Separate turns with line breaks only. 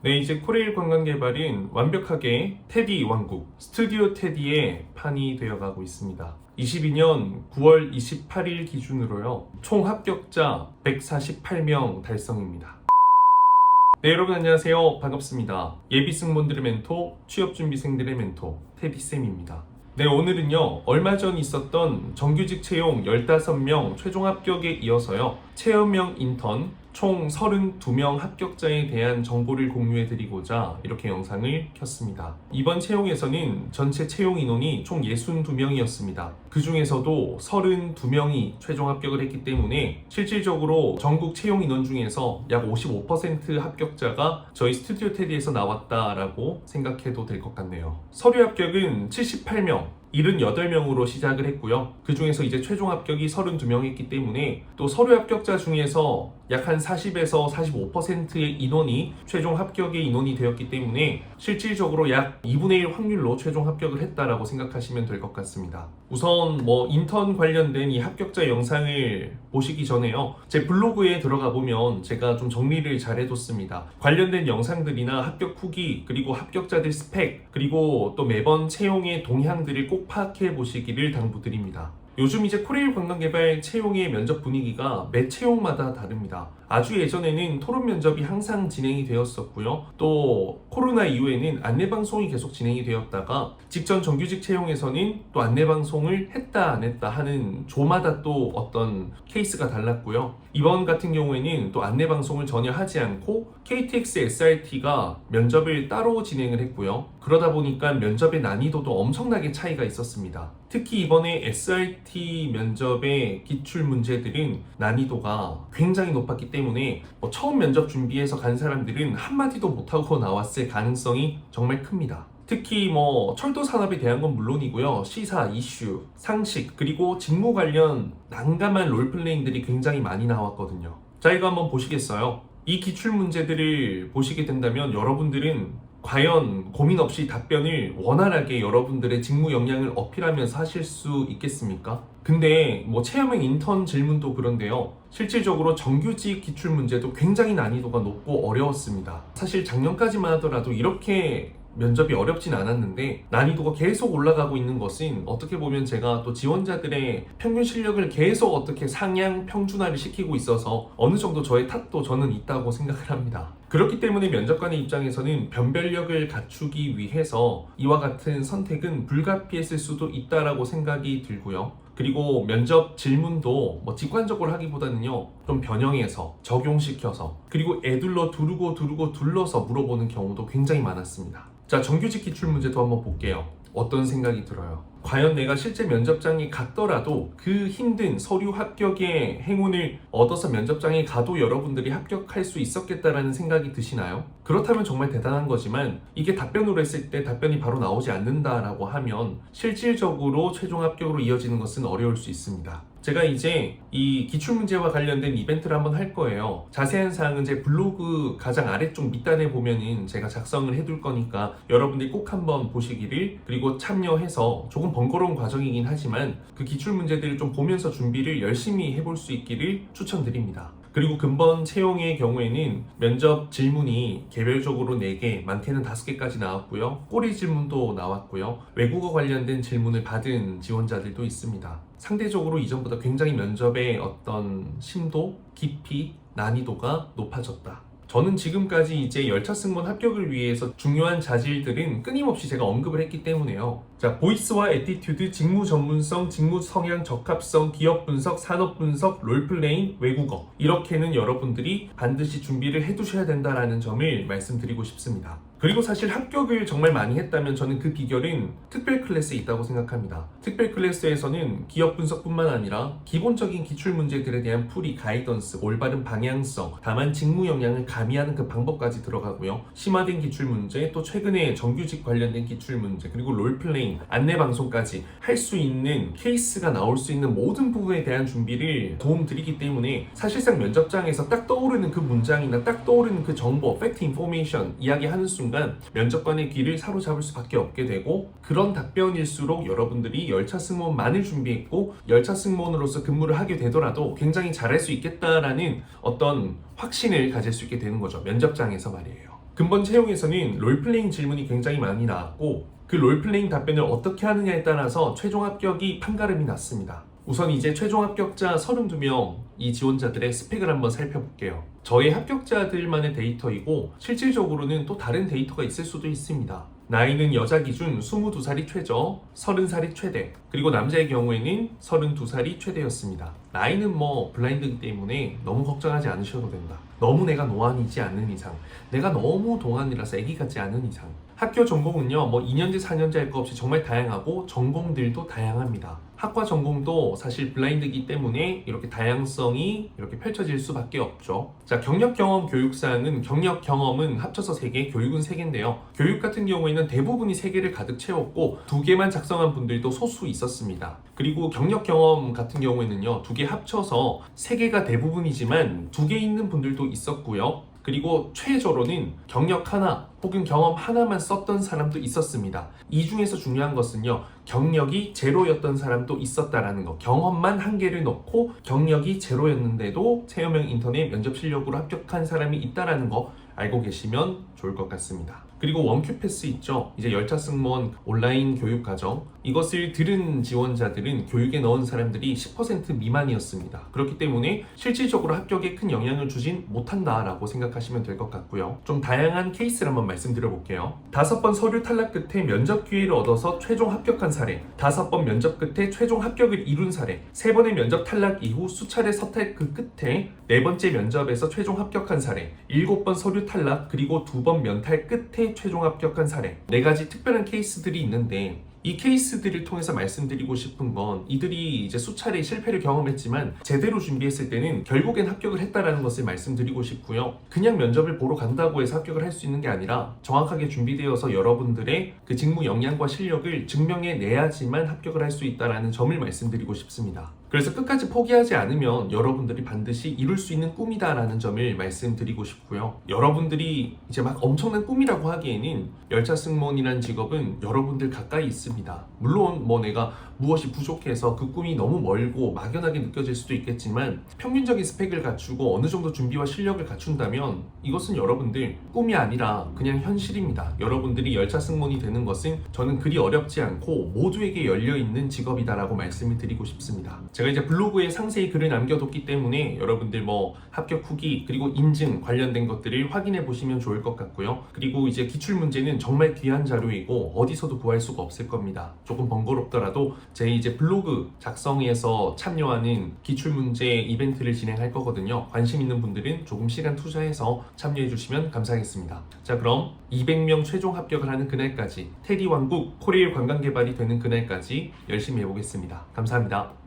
네, 이제 코레일 관광개발은 완벽하게 테디 왕국, 스튜디오 테디의 판이 되어가고 있습니다. 22년 9월 28일 기준으로요, 총 합격자 148명 달성입니다. 네, 여러분 안녕하세요. 반갑습니다. 예비승무원들의 멘토, 취업준비생들의 멘토, 테디쌤입니다. 네, 오늘은요, 얼마 전 있었던 정규직 채용 15명 최종 합격에 이어서요, 체험형 인턴 총 32명 합격자에 대한 정보를 공유해 드리고자 이렇게 영상을 켰습니다. 이번 채용에서는 전체 채용 인원이 총 62명이었습니다. 그 중에서도 32명이 최종 합격을 했기 때문에 실질적으로 전국 채용 인원 중에서 약 55% 합격자가 저희 스튜디오 테디에서 나왔다라고 생각해도 될 것 같네요. 서류 합격은 78명, 78명으로 시작을 했고요. 그 중에서 이제 최종 합격이 32명 했기 때문에 또 서류 합격자 중에서 약 한 40에서 45%의 인원이 최종 합격의 인원이 되었기 때문에 실질적으로 약 2분의 1 확률로 최종 합격을 했다라고 생각하시면 될 것 같습니다. 우선 인턴 관련된 이 합격자 영상을 보시기 전에요, 제 블로그에 들어가 보면 제가 좀 정리를 잘 해뒀습니다. 관련된 영상들이나 합격 후기, 그리고 합격자들 스펙, 그리고 또 매번 채용의 동향들을 꼭 파악해 보시기를 당부드립니다. 요즘 이제 코레일 관광개발 채용의 면접 분위기가 매 채용마다 다릅니다. 아주 예전에는 토론 면접이 항상 진행이 되었었고요. 또 코로나 이후에는 안내방송이 계속 진행이 되었다가 직전 정규직 채용에서는 또 안내방송을 했다 안 했다 하는 조마다 또 어떤 케이스가 달랐고요. 이번 같은 경우에는 또 안내방송을 전혀 하지 않고 KTX SRT가 면접을 따로 진행을 했고요. 그러다 보니까 면접의 난이도도 엄청나게 차이가 있었습니다. 특히 이번에 SRT 면접의 기출 문제들은 난이도가 굉장히 높았기 때문에 처음 면접 준비해서 간 사람들은 한마디도 못하고 나왔을 가능성이 정말 큽니다. 특히 철도 산업에 대한 건 물론이고요, 시사, 이슈, 상식, 그리고 직무 관련 난감한 롤플레잉들이 굉장히 많이 나왔거든요. 자, 이거 한번 보시겠어요? 이 기출 문제들을 보시게 된다면 여러분들은 과연 고민 없이 답변을 원활하게 여러분들의 직무 역량을 어필하면서 하실 수 있겠습니까? 근데 체험형 인턴 질문도 그런데요, 실질적으로 정규직 기출 문제도 굉장히 난이도가 높고 어려웠습니다. 사실 작년까지만 하더라도 이렇게 면접이 어렵진 않았는데 난이도가 계속 올라가고 있는 것은 어떻게 보면 제가 또 지원자들의 평균 실력을 계속 어떻게 상향 평준화를 시키고 있어서 어느 정도 저의 탓도 저는 있다고 생각을 합니다. 그렇기 때문에 면접관의 입장에서는 변별력을 갖추기 위해서 이와 같은 선택은 불가피했을 수도 있다라고 생각이 들고요. 그리고 면접 질문도 직관적으로 하기보다는요, 좀 변형해서 적용시켜서, 그리고 애둘러 둘러서 물어보는 경우도 굉장히 많았습니다. 자, 정규직 기출 문제도 한번 볼게요. 어떤 생각이 들어요? 과연 내가 실제 면접장에 갔더라도 그 힘든 서류 합격의 행운을 얻어서 면접장에 가도 여러분들이 합격할 수 있었겠다라는 생각이 드시나요? 그렇다면 정말 대단한 거지만 이게 답변으로 했을 때 답변이 바로 나오지 않는다라고 하면 실질적으로 최종 합격으로 이어지는 것은 어려울 수 있습니다. 제가 이제 이 기출문제와 관련된 이벤트를 한번 할 거예요. 자세한 사항은 제 블로그 가장 아래쪽 밑단에 보면은 제가 작성을 해둘 거니까 여러분들이 꼭 한번 보시기를, 그리고 참여해서 조금 번거로운 과정이긴 하지만 그 기출문제들을 좀 보면서 준비를 열심히 해볼 수 있기를 추천드립니다. 그리고 근본 채용의 경우에는 면접 질문이 개별적으로 4개, 많게는 5개까지 나왔고요. 꼬리 질문도 나왔고요. 외국어 관련된 질문을 받은 지원자들도 있습니다. 상대적으로 이전보다 굉장히 면접의 어떤 심도, 깊이, 난이도가 높아졌다. 저는 지금까지 이제 열차 승무원 합격을 위해서 중요한 자질들은 끊임없이 제가 언급을 했기 때문에요. 자, 보이스와 애티튜드, 직무 전문성, 직무 성향, 적합성, 기업 분석, 산업 분석, 롤플레잉, 외국어, 이렇게는 여러분들이 반드시 준비를 해두셔야 된다는 점을 말씀드리고 싶습니다. 그리고 사실 합격을 정말 많이 했다면 저는 그 비결은 특별 클래스에 있다고 생각합니다. 특별 클래스에서는 기업 분석뿐만 아니라 기본적인 기출 문제들에 대한 풀이, 가이던스, 올바른 방향성, 다만 직무 역량을 가미하는 그 방법까지 들어가고요. 심화된 기출 문제, 또 최근에 정규직 관련된 기출 문제, 그리고 롤플레잉, 안내 방송까지 할 수 있는 케이스가 나올 수 있는 모든 부분에 대한 준비를 도움드리기 때문에 사실상 면접장에서 딱 떠오르는 그 문장이나 딱 떠오르는 그 정보, 팩트 인포메이션 이야기하는 순간 면접관의 귀를 사로잡을 수밖에 없게 되고, 그런 답변일수록 여러분들이 열차 승무원만을 준비했고 열차 승무원으로서 근무를 하게 되더라도 굉장히 잘할 수 있겠다라는 어떤 확신을 가질 수 있게 되는 거죠. 면접장에서 말이에요. 근본 채용에서는 롤플레잉 질문이 굉장히 많이 나왔고 그 롤플레잉 답변을 어떻게 하느냐에 따라서 최종 합격이 판가름이 났습니다. 우선 이제 최종 합격자 32명 이 지원자들의 스펙을 한번 살펴볼게요. 저의 합격자들만의 데이터이고 실질적으로는 또 다른 데이터가 있을 수도 있습니다. 나이는 여자 기준 22살이 최저, 30살이 최대, 그리고 남자의 경우에는 32살이 최대였습니다. 나이는 블라인드이기 때문에 너무 걱정하지 않으셔도 된다. 너무 내가 노안이지 않는 이상, 내가 너무 동안이라서 애기 같지 않은 이상. 학교 전공은요 2년제 4년제 할 거 없이 정말 다양하고 전공들도 다양합니다. 학과 전공도 사실 블라인드이기 때문에 이렇게 다양성이 이렇게 펼쳐질 수밖에 없죠. 자, 경력 경험 교육사항은 경력 경험은 합쳐서 3개, 교육은 3개인데요. 교육 같은 경우에는 대부분이 3개를 가득 채웠고 2개만 작성한 분들도 소수 있었습니다. 그리고 경력 경험 같은 경우에는요 2개 합쳐서 3개가 대부분이지만 2개 있는 분들도 있었고요. 그리고 최저로는 경력 하나 혹은 경험 하나만 썼던 사람도 있었습니다. 이 중에서 중요한 것은요, 경력이 제로였던 사람도 있었다라는 거. 경험만 1개를 넣고 경력이 제로였는데도 체험형 인턴의 면접 실력으로 합격한 사람이 있다라는 거 알고 계시면 좋을 것 같습니다. 그리고 원큐 패스 있죠. 이제 열차 승무원 온라인 교육 과정, 이것을 들은 지원자들은 교육에 넣은 사람들이 10% 미만이었습니다. 그렇기 때문에 실질적으로 합격에 큰 영향을 주진 못한다라고 생각하시면 될 것 같고요. 좀 다양한 케이스를 한번 말씀드려 볼게요. 5번 서류 탈락 끝에 면접 기회를 얻어서 최종 합격한 사례, 5번 면접 끝에 최종 합격을 이룬 사례, 3번의 면접 탈락 이후 수차례 서탈 그 끝에 4번째 면접에서 최종 합격한 사례, 7번 서류 탈락 그리고 2번 면탈 끝에 최종 합격한 사례, 4가지 특별한 케이스들이 있는데 이 케이스들을 통해서 말씀드리고 싶은 건 이들이 이제 수차례 실패를 경험했지만 제대로 준비했을 때는 결국엔 합격을 했다라는 것을 말씀드리고 싶고요. 그냥 면접을 보러 간다고 해서 합격을 할 수 있는 게 아니라 정확하게 준비되어서 여러분들의 그 직무 역량과 실력을 증명해내야지만 합격을 할 수 있다라는 점을 말씀드리고 싶습니다. 그래서 끝까지 포기하지 않으면 여러분들이 반드시 이룰 수 있는 꿈이다라는 점을 말씀드리고 싶고요. 여러분들이 이제 막 엄청난 꿈이라고 하기에는 열차 승무원이라는 직업은 여러분들 가까이 있습니다. 물론 내가 무엇이 부족해서 그 꿈이 너무 멀고 막연하게 느껴질 수도 있겠지만 평균적인 스펙을 갖추고 어느 정도 준비와 실력을 갖춘다면 이것은 여러분들 꿈이 아니라 그냥 현실입니다. 여러분들이 열차 승무원이 되는 것은 저는 그리 어렵지 않고 모두에게 열려있는 직업이다라고 말씀을 드리고 싶습니다. 제가 이제 블로그에 상세히 글을 남겨뒀기 때문에 여러분들 합격 후기 그리고 인증 관련된 것들을 확인해 보시면 좋을 것 같고요. 그리고 이제 기출문제는 정말 귀한 자료이고 어디서도 구할 수가 없을 겁니다. 조금 번거롭더라도 제 이제 블로그 작성에서 참여하는 기출문제 이벤트를 진행할 거거든요. 관심 있는 분들은 조금 시간 투자해서 참여해 주시면 감사하겠습니다. 자, 그럼 200명 최종 합격을 하는 그날까지 테디 왕국 코리일 관광개발이 되는 그날까지 열심히 해보겠습니다. 감사합니다.